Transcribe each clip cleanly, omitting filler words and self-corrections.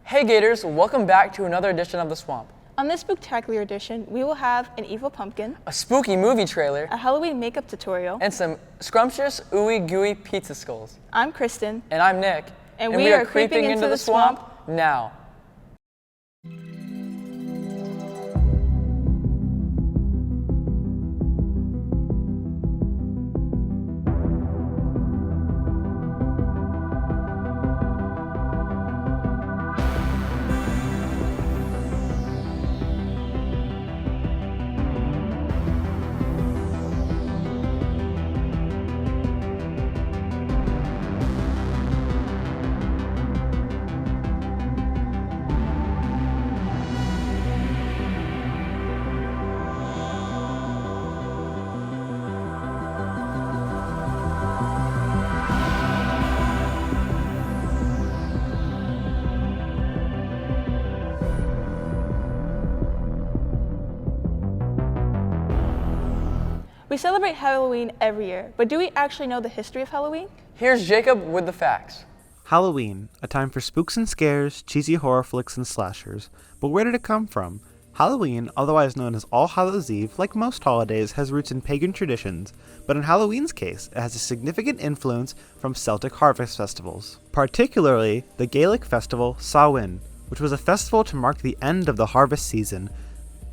Hey Gators, welcome back to another edition of The Swamp. On this spooktacular edition, we will have an evil pumpkin, A spooky movie trailer, a Halloween makeup tutorial, and some scrumptious, ooey gooey pizza skulls. I'm Kristen, And I'm Nick. and we are creeping into the swamp now. We celebrate Halloween every year, but do we actually know the history of Halloween? Here's Jacob with the facts. Halloween, a time for spooks and scares, cheesy horror flicks and slashers. But where did it come from? Halloween, otherwise known as All Hallows Eve, like most holidays, has roots in pagan traditions, but in Halloween's case, it has a significant influence from Celtic harvest festivals, particularly the Gaelic festival Samhain, which was a festival to mark the end of the harvest season.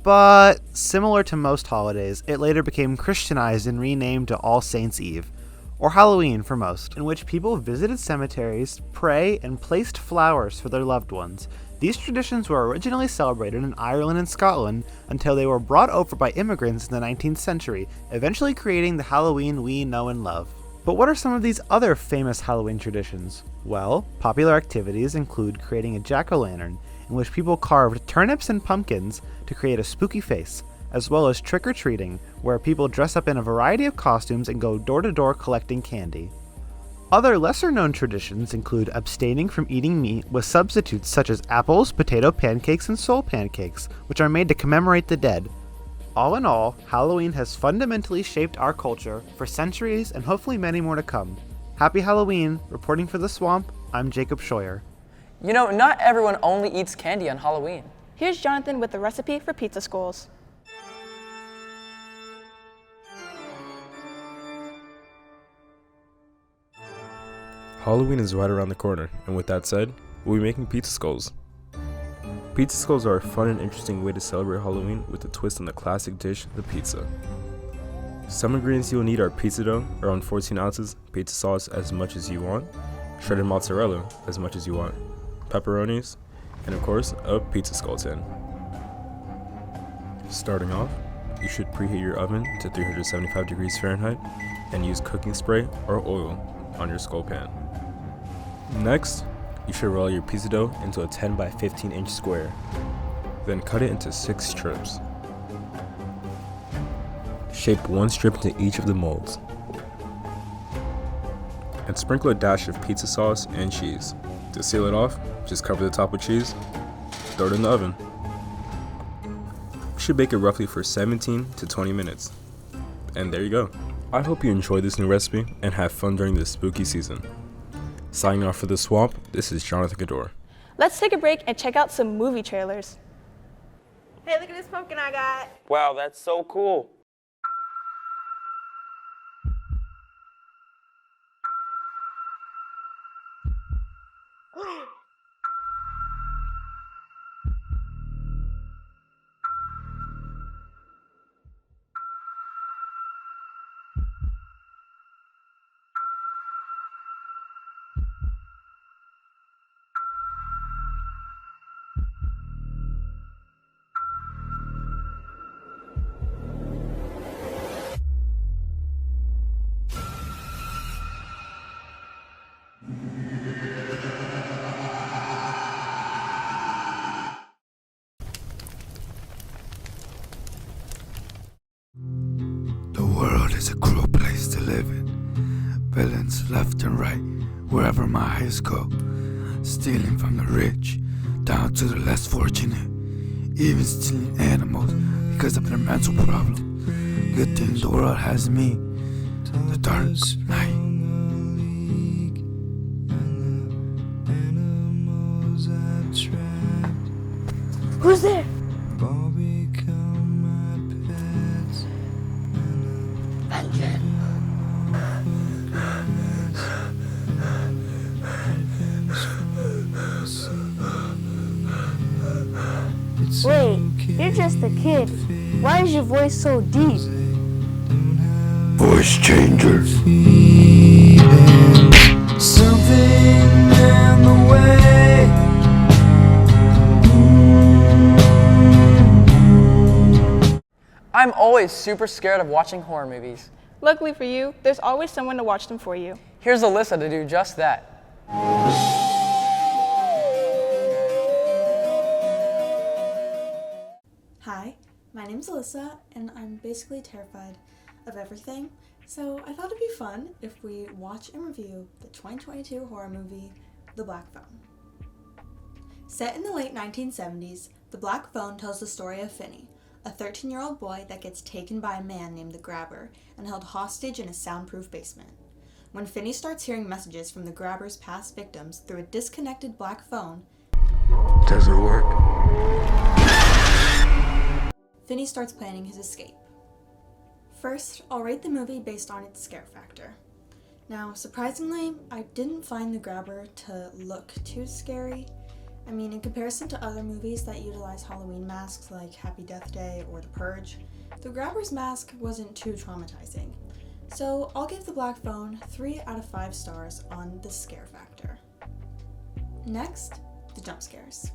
But similar to most holidays, it later became Christianized and renamed to All Saints' Eve, or Halloween for most, in which people visited cemeteries, prayed, and placed flowers for their loved ones. These traditions were originally celebrated in Ireland and Scotland until they were brought over by immigrants in the 19th century, eventually creating the Halloween we know and love. But what are some of these other famous Halloween traditions? Well, popular activities include creating a jack-o'-lantern, in which people carved turnips and pumpkins to create a spooky face, as well as trick-or-treating, where people dress up in a variety of costumes and go door-to-door collecting candy. Other lesser-known traditions include abstaining from eating meat with substitutes such as apples, potato pancakes, and soul pancakes, which are made to commemorate the dead. All in all, Halloween has fundamentally shaped our culture for centuries and hopefully many more to come. Happy Halloween! Reporting for The Swamp, I'm Jacob Scheuer. You know, not everyone only eats candy on Halloween. Here's Jonathan with the recipe for pizza skulls. Halloween is right around the corner, and with that said, we'll be making pizza skulls. Pizza skulls are a fun and interesting way to celebrate Halloween with a twist on the classic dish, the pizza. Some ingredients you'll need are pizza dough, around 14 ounces, pizza sauce as much as you want, shredded mozzarella as much as you want, pepperonis, and of course, a pizza skull tin. Starting off, you should preheat your oven to 375 degrees Fahrenheit and use cooking spray or oil on your skull pan. Next, you should roll your pizza dough into a 10 by 15 inch square. Then cut it into 6 strips. Shape one strip into each of the molds. And sprinkle a dash of pizza sauce and cheese. To seal it off, just cover the top with cheese, throw it in the oven. You should bake it roughly for 17 to 20 minutes. And there you go. I hope you enjoy this new recipe and have fun during this spooky season. Signing off for The Swamp, this is Jonathan Gador. Let's take a break and check out some movie trailers. Hey, look at this pumpkin I got. Wow, that's so cool. The world is a cruel place to live in. Villains left and right, wherever my eyes go. Stealing from the rich, down to the less fortunate. Even stealing animals because of their mental problem. Good thing the world has me, the Dark Knight. Who's there? Wait, you're just a kid. Why is your voice so deep? Voice changer. Something in the way. I'm always super scared of watching horror movies. Luckily for you, there's always someone to watch them for you. Here's Alyssa to do just that. Hi, my name's Alyssa, and I'm basically terrified of everything, so I thought it'd be fun if we watch and review the 2022 horror movie, The Black Phone. Set in the late 1970s, The Black Phone tells the story of Finney, a 13-year-old boy that gets taken by a man named the Grabber and held hostage in a soundproof basement. When Finney starts hearing messages from the Grabber's past victims through a disconnected black phone, Doesn't work. Finney starts planning his escape. First, I'll rate the movie based on its scare factor. Now, surprisingly, I didn't find the Grabber to look too scary. I mean, in comparison to other movies that utilize Halloween masks like Happy Death Day or The Purge, the Grabber's mask wasn't too traumatizing. So I'll give The Black Phone 3 out of 5 stars on the scare factor. Next, the jump scares.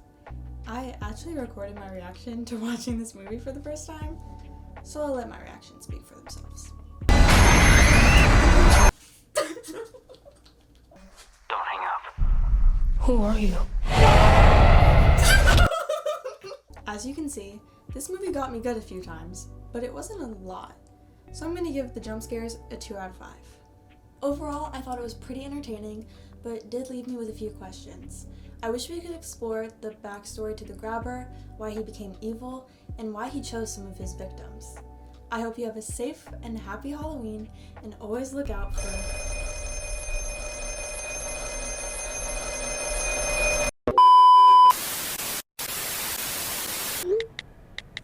I actually recorded my reaction to watching this movie for the first time, so I'll let my reactions speak for themselves. Don't hang up. Who are you? As you can see, this movie got me good a few times, but it wasn't a lot, so I'm gonna give the jump scares a 2 out of 5. Overall, I thought it was pretty entertaining, but it did leave me with a few questions. I wish we could explore the backstory to the Grabber, why he became evil, and why he chose some of his victims. I hope you have a safe and happy Halloween, and always look out for...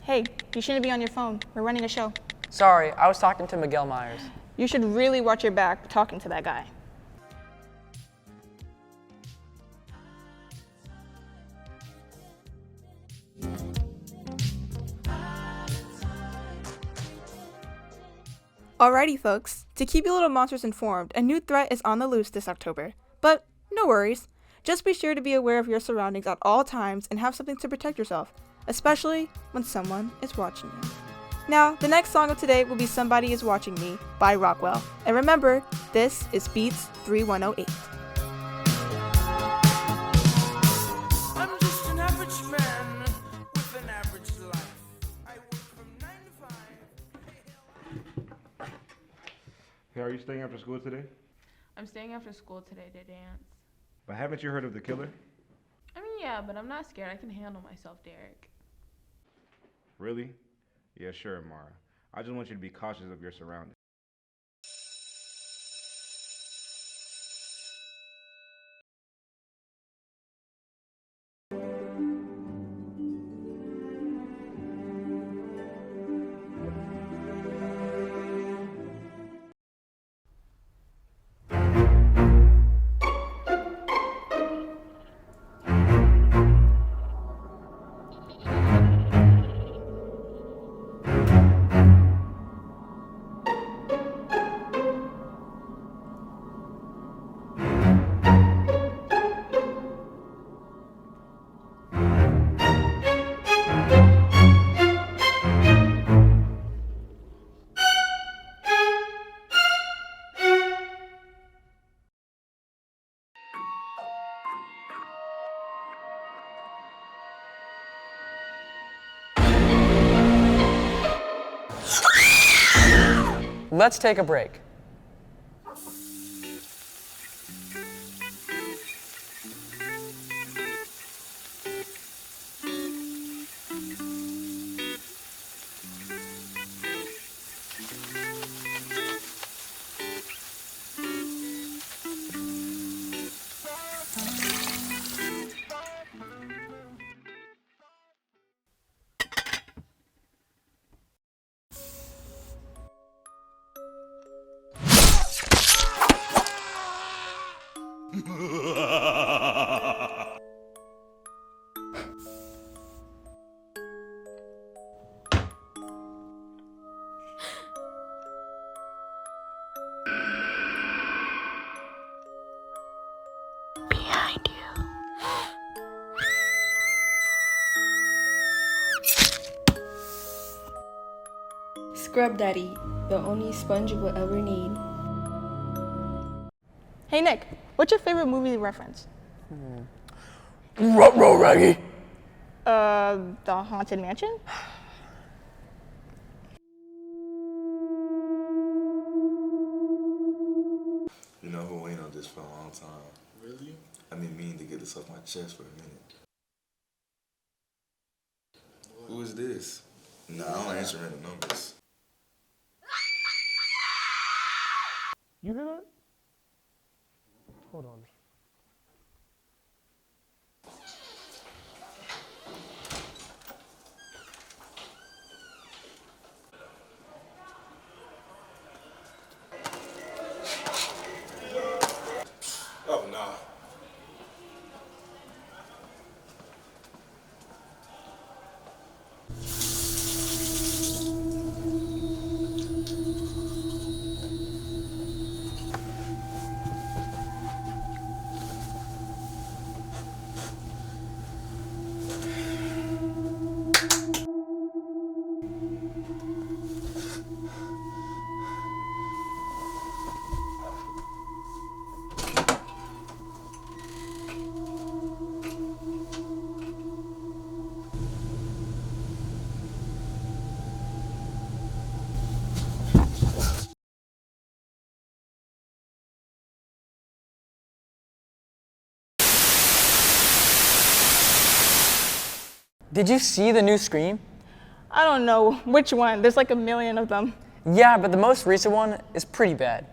Hey, you shouldn't be on your phone. We're running a show. Sorry, I was talking to Miguel Myers. You should really watch your back talking to that guy. Alrighty folks, to keep you little monsters informed, a new threat is on the loose this October. But no worries, just be sure to be aware of your surroundings at all times and have something to protect yourself, especially when someone is watching you. Now, the next song of today will be Somebody Is Watching Me by Rockwell. And remember, this is Beats 3108. I'm just an average man with an average life. I work from 9 to 5. Hey, are you staying after school today? I'm staying after school today to dance. But haven't you heard of the killer? I mean, yeah, but I'm not scared. I can handle myself, Derek. Really? Yeah, sure, Mara. I just want you to be cautious of your surroundings. Let's take a break. Scrub Daddy, the only sponge you will ever need. Hey Nick, what's your favorite movie reference? Ruh-roh, Raggy. The Haunted Mansion? You know, I've been waiting on this for a long time. Really? I've been meaning to get this off my chest for a minute. What? Who is this? Nah, I don't answer random numbers. You hear that? Hold on. Oh, nah. Did you see the new Scream? I don't know which one. There's like a million of them. Yeah, but the most recent one is pretty bad.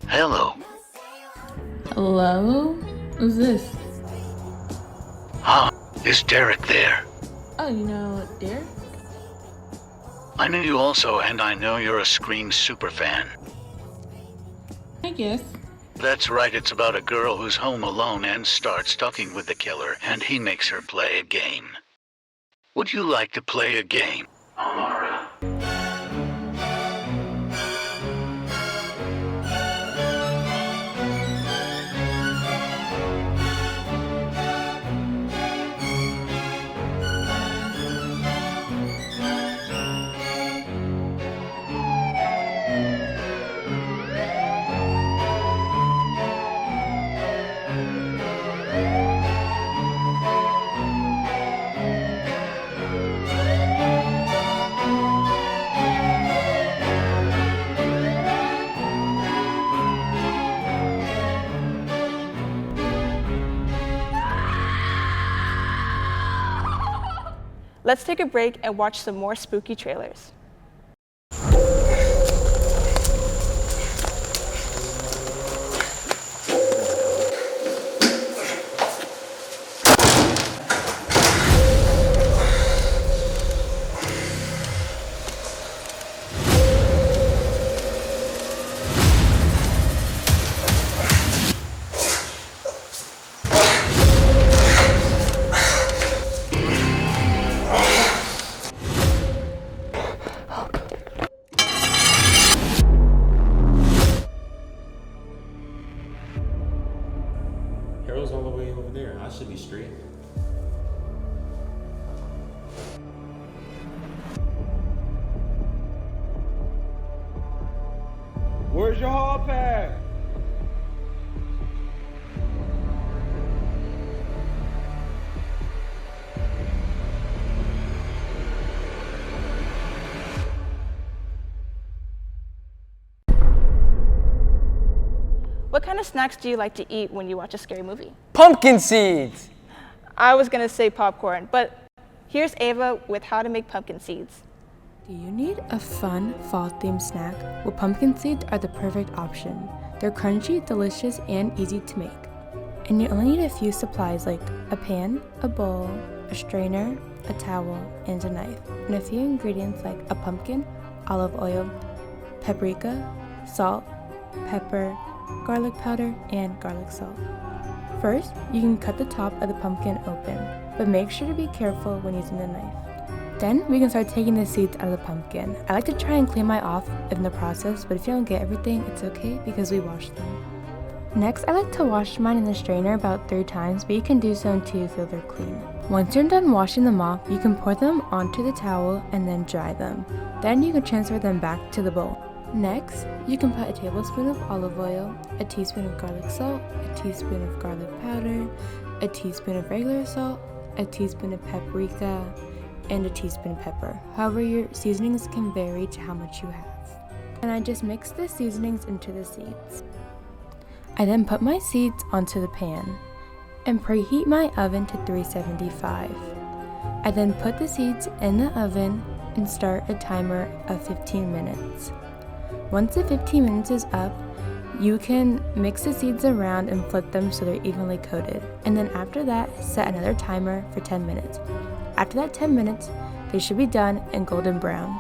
Hello. Hello? Who's this? Huh? Is Derek there? Oh, you know Derek? I knew you also, and I know you're a Scream superfan. I guess. That's right, it's about a girl who's home alone and starts talking with the killer, and he makes her play a game. Would you like to play a game, Amara? Let's take a break and watch some more spooky trailers. Harold's all the way over there. I should be straight. Where's your hall pass? What kind of snacks do you like to eat when you watch a scary movie? Pumpkin seeds! I was gonna say popcorn, but here's Ava with how to make pumpkin seeds. Do you need a fun, fall-themed snack? Well, pumpkin seeds are the perfect option. They're crunchy, delicious, and easy to make. And you only need a few supplies like a pan, a bowl, a strainer, a towel, and a knife. And a few ingredients like a pumpkin, olive oil, paprika, salt, pepper, garlic powder, and garlic salt. First, you can cut the top of the pumpkin open, but make sure to be careful when using the knife. Then we can start taking the seeds out of the pumpkin. I like to try and clean mine off in the process, but if you don't get everything, it's okay because we washed them. Next, I like to wash mine in the strainer about 3 times, but you can do so until you feel they're clean. Once you're done washing them off, you can pour them onto the towel and then dry them. Then you can transfer them back to the bowl. Next, you can put a tablespoon of olive oil, a teaspoon of garlic salt, a teaspoon of garlic powder, a teaspoon of regular salt, a teaspoon of paprika, and a teaspoon of pepper. However, your seasonings can vary to how much you have. And I just mix the seasonings into the seeds. I then put my seeds onto the pan and preheat my oven to 375. I then put the seeds in the oven and start a timer of 15 minutes. Once the 15 minutes is up, you can mix the seeds around and flip them so they're evenly coated. And then after that, set another timer for 10 minutes. After that 10 minutes, they should be done and golden brown.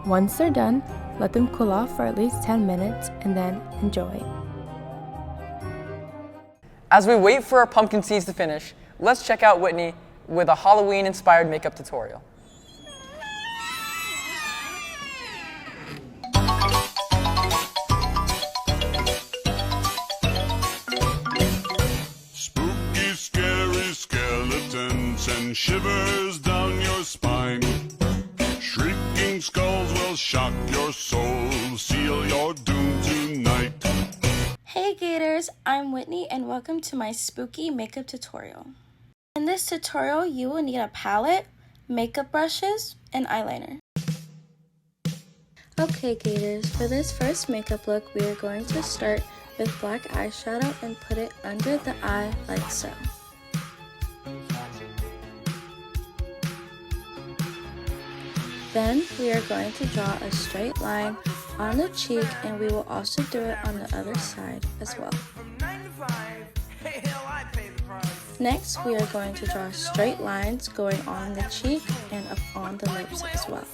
Once they're done, let them cool off for at least 10 minutes and then enjoy. As we wait for our pumpkin seeds to finish, let's check out Whitney with a Halloween-inspired makeup tutorial. Spooky, scary skeletons and shivers down your spine. Shrieking skulls will shock your soul, seal your doom tonight. Hey Gators, I'm Whitney and welcome to my spooky makeup tutorial. In this tutorial, you will need a palette, makeup brushes, and eyeliner. Okay Gators, for this first makeup look, we are going to start with black eyeshadow and put it under the eye like so. Then we are going to draw a straight line on the cheek, and we will also do it on the other side as well. Next, we are going to draw straight lines going on the cheek and up on the lips as well.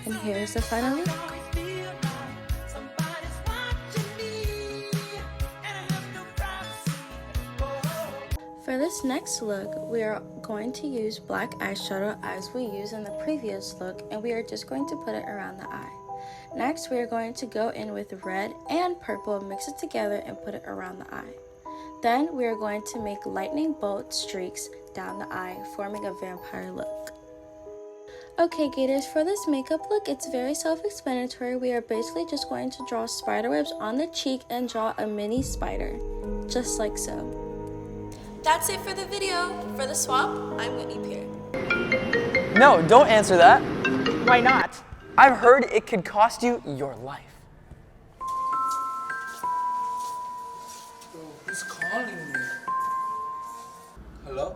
And here's the final look. For this next look, we are going to use black eyeshadow as we used in the previous look, and we are just going to put it around the eye. Next, we are going to go in with red and purple, mix it together, and put it around the eye. Then we are going to make lightning bolt streaks down the eye, forming a vampire look. Okay Gators, for this makeup look, it's very self-explanatory. We are basically just going to draw spider webs on the cheek and draw a mini spider, just like so. That's it for the video. For the swap, I'm Whitney Pierre. No, don't answer that. Why not? I've heard it could cost you your life. Bro, who's calling me? Hello?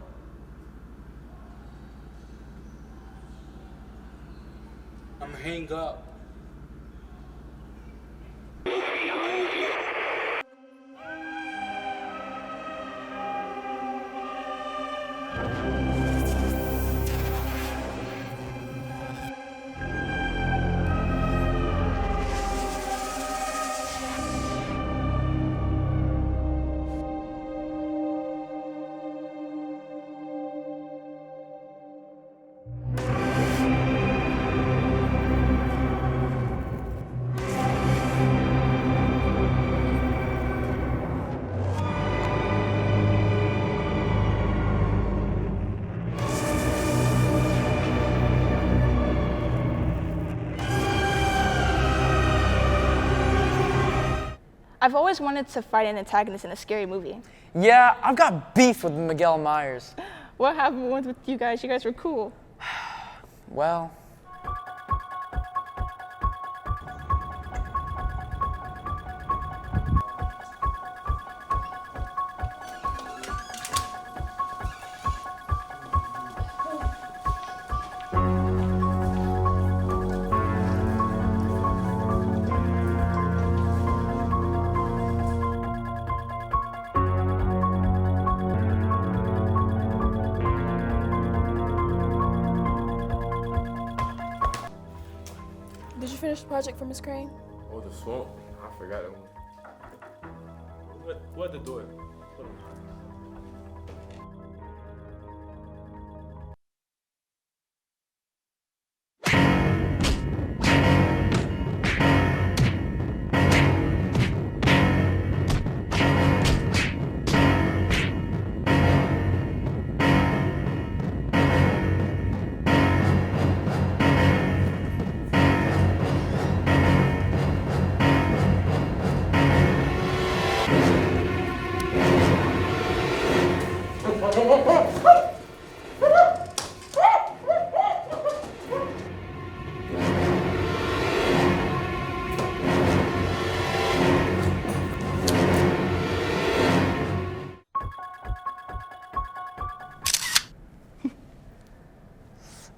I'm hang up. I've always wanted to fight an antagonist in a scary movie. Yeah, I've got beef with Miguel Myers. What happened with you guys? You guys were cool. Well... Did you finish the project for Miss Crane? Oh, the swamp. I forgot it. What the door? Hold on.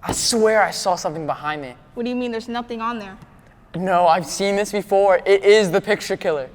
I swear I saw something behind me. What do you mean there's nothing on there? No, I've seen this before. It is the picture killer.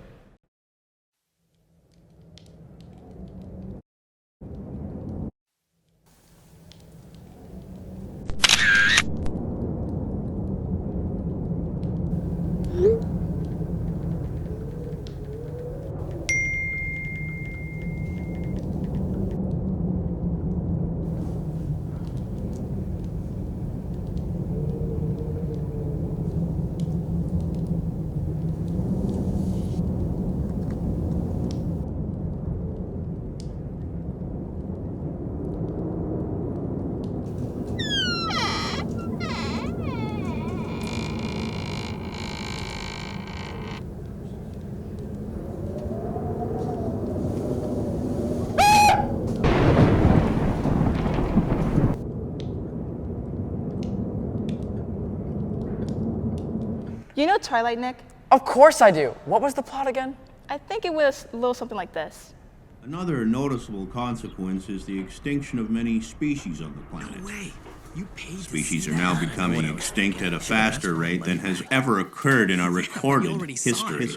You know Twilight, Nick? Of course I do. What was the plot again? I think it was a little something like this. Another noticeable consequence is the extinction of many species on the planet. No way. You paid Species are now becoming extinct at a faster rate than has ever occurred in our recorded history.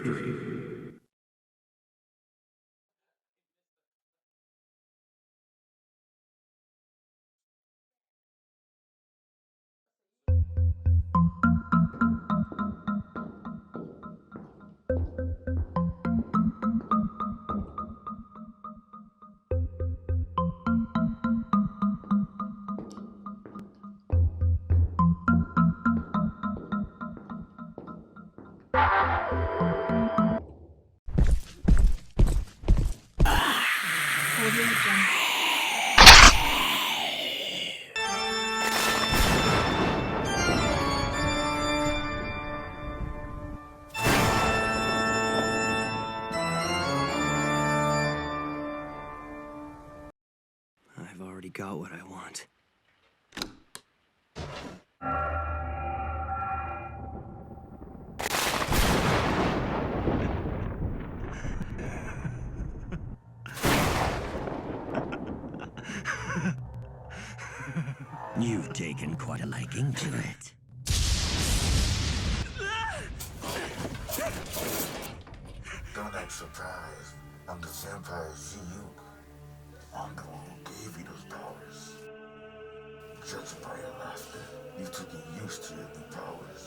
I've already got what I want. You've taken quite a liking to it. Don't act surprised. I'm the vampire Ziyuk. I'm the one who gave you those powers. Judging by your laughter, you took it used to your new powers.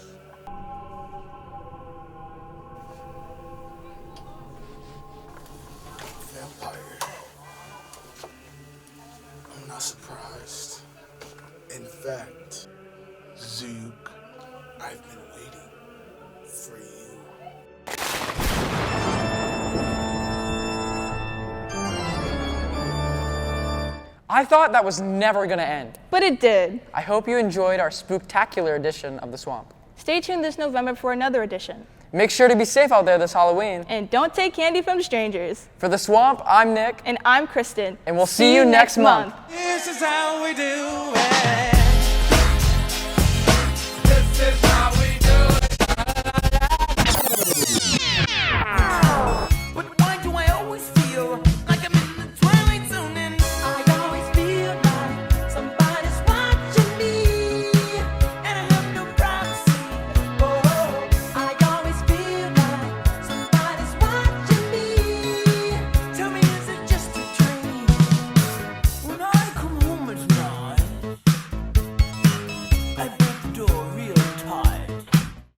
Vampire. I'm not surprised. In fact, Ziyuk, I've been waiting for you. I thought that was never gonna end. But it did. I hope you enjoyed our spooktacular edition of The Swamp. Stay tuned this November for another edition. Make sure to be safe out there this Halloween. And don't take candy from strangers. For The Swamp, I'm Nick. And I'm Kristen. And we'll see you next month. This is how we do it.